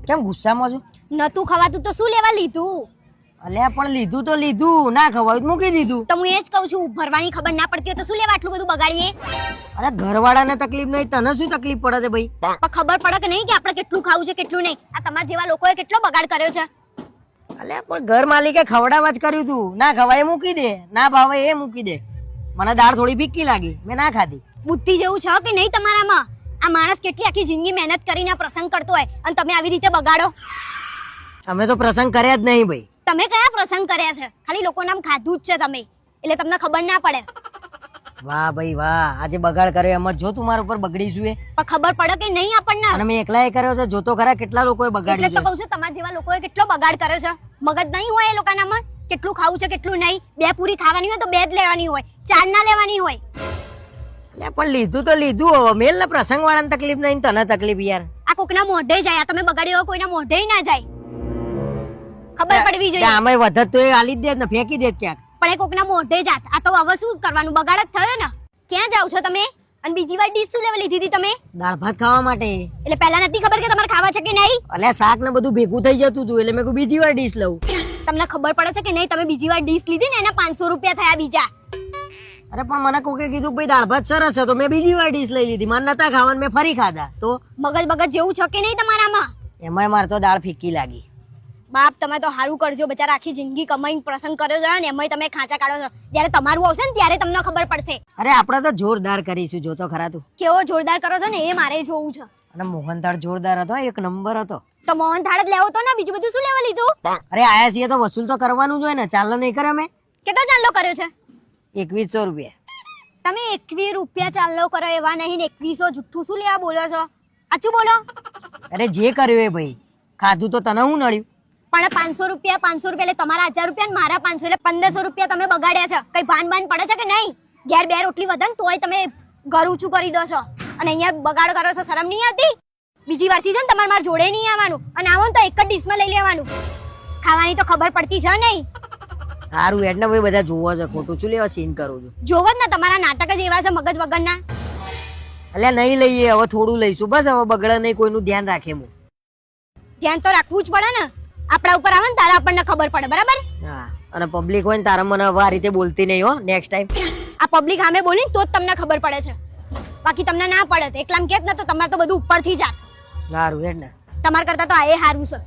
કેમ ગુસ્સામાં છો? નતું ખવાતું તો શું લેવા લીધું? અલ્યા પણ લીધું તો લીધું, ના ખવાયું તો મૂકી દીધું. તો હું એ જ કહું છું, ભરવાની ખબર ના પડતી હોય તો શું લેવા આટલું બધું બગાડીએ? અરે ઘરવાળાને તકલીફ નહીં, તને શું તકલીફ પડે છે ભાઈ? પણ ખબર પડે કે નહીં કે આપણે કેટલું ખાવું છે કેટલું નહીં? આ તમારા જેવા લોકોએ કેટલો બગાડ કર્યો છે. અલ્યા પણ ઘર માલિકે ખવડાવવા જ કર્યું તું, ના ખવાય મૂકી દે, ના ભાવે એ મૂકી દે. મને દાળ થોડી ફીક્કી લાગી, મેં ના ખાધી. બુદ્ધિ જેવું છે કે નહીં તમારામાં? આ માણસ કેટલી આખી જિંદગી મહેનત કરીને આ પ્રસંગ કરતો હોય અને તમે આવી રીતે બગાડો. અમે તો પ્રસંગ કર્યા જ નહીં ભાઈ. તમે કયા પ્રસંગ કર્યા છે? ખાલી લોકો નામ ખાધું જ છે તમે, એટલે તમને ખબર ના પડે. વાહ ભાઈ વાહ, આજે બગાડ કર્યો એમ જ જો તું મારા ઉપર બગડીશું એ. પણ ખબર પડે કે નહીં આપણને? અને મેં એકલા એ કર્યો છે, જોતો ખરા કેટલા લોકોએ એટલે બગાડ્યું તો છે. કહું છું, તમારા જેવા લોકોએ કેટલો બગાડ કર્યો છે. મગજ નહીં હોય એ લોકોનામાં? કેટલું ખાવું છે કેટલું નહીં? 2 પૂરી ખાવાની હોય તો 2 જ લેવાની હોય, 4 ના લેવાની હોય. અલ્યા પણ લીધું તો લીધું, હવે મેલ ને પ્રસંગ વાળાને તકલીફ નહીં, તને તકલીફ યાર. આ કોકના મોઢે જાય, આ તમે બગાડ્યો હોય કોઈના મોઢે ના જાય. ખબર પડવી જોઈએ. આમાં વધત તો એ આલી જ દે ને ફેંકી દે ક્યાંક. પણ એ કોકના મોઢે જાત, આ તો હવે શું કરવાનું? બગાડ જ થયો ને. ક્યાં જાવ છો તમે? અને બીજી વાર ડીશ શું લેવા લીધી હતી તમે? દાળ ભાત ખાવા માટે. એટલે પહેલા નથી ખબર કે તમારે ખાવા છે કે નહીં? અલ્યા શાક ને બધું ભેગું થઈ જતું હતું એટલે મેં કહ્યું બીજી વાર ડીશ લઉં. તમને ખબર પડે છે કે નહીં? તમે બીજી વાર ડીશ લીધી ને એના 500 રૂપિયા થયા બીજા. અરે પણ મને કોકે કીધું ભાઈ દાળ ભાત સરસ છે તો મેં બીજી વાર ડીશ લઈ લીધી. મને નતા ખાવાનું, મેં ફરી ખાધા. તો મગજ બગજ જેવું છે કે નહીં તમારામાં? એમાંય મારે તો દાળ ફીક્કી લાગી. બાપ તમે તો હારું કરજો, બચારા આખી જિંદગી કમાઈને પ્રસંગ કર્યો છે ને એમાંય તમે ખાંચા કાઢો છો. જ્યારે તમારું આવશે ને ત્યારે તમને ખબર પડશે. અરે આપણે તો જોરદાર કરીશું, જોતો ખરા તું. કેવો જોરદાર કરો છો ને એ મારે જોવું છે. અને મોહનથાળ જોરદાર હતો, એક નંબર હતો. તો મોહન થાળ જ લેવો તો ને, બીજું બધું શું લેવા લીધું? અરે આયા છીએ તો વસૂલ તો કરવાનું જ હોય ને, ચાલો નહીં કરે અમે. કેટલો ચાલ્લો કર્યો છે? 2100 રૂપિયા. તમે 21 રૂપિયા ચાલ્લો કરો એવા નહીં ને 2100 જુઠ્ઠું શું લેવા બોલો છો? સાચું બોલો. અરે જે કર્યું એ ભાઈ, ખાધું તો તને હું નડ્યું? પણ 500 રૂપિયા એટલે તમારા 1000 રૂપિયા ને મારા 500 એટલે 1500 રૂપિયા તમે બગાડ્યા છે. કઈ ભાન પડે છે કે નહીં? ઘેર 2 રોટલી વધે ને તોય તમે ઘર ઊંચું કરી દો છો અને અહીંયા બગાડ કરો છો. શરમ નહીં આવતી? બીજી વારથી છે ને તમારે મારા જોડે નહીં આવવાનું, અને આવો ને તો એક જ ડીશમાં લઈ લેવાનું. ખાવાની તો ખબર પડતી છે નહીં? સારું એટલે ભાઈ બધા જોવો છે, ખોટું શું લેવા સીન કરું છું? જોવો જ ને, તમારા નાટક જ એવા છે મગજ વગરના. અલ્યા નહીં લઈએ, હવે થોડું લઈશું બસ. હવે બગડે નહીં, કોઈનું ધ્યાન રાખે. હું ધ્યાન તો રાખવું જ પડે ને. આપણા ઉપર આવે ને તારા આપણને ખબર પડે, બરાબર? હા, અને પબ્લિક હોય ને તારા મને હવે આ રીતે બોલતી નહીં હો નેક્સ્ટ ટાઈમ. આ પબ્લિક સામે બોલી તો જ તમને ખબર પડે છે, બાકી તમને ના પડે. એકલામ કેત ને તો તમારે તો બધું ઉપરથી જાત. સારું એટલે તમાર કરતા તો આ એ હારું છે.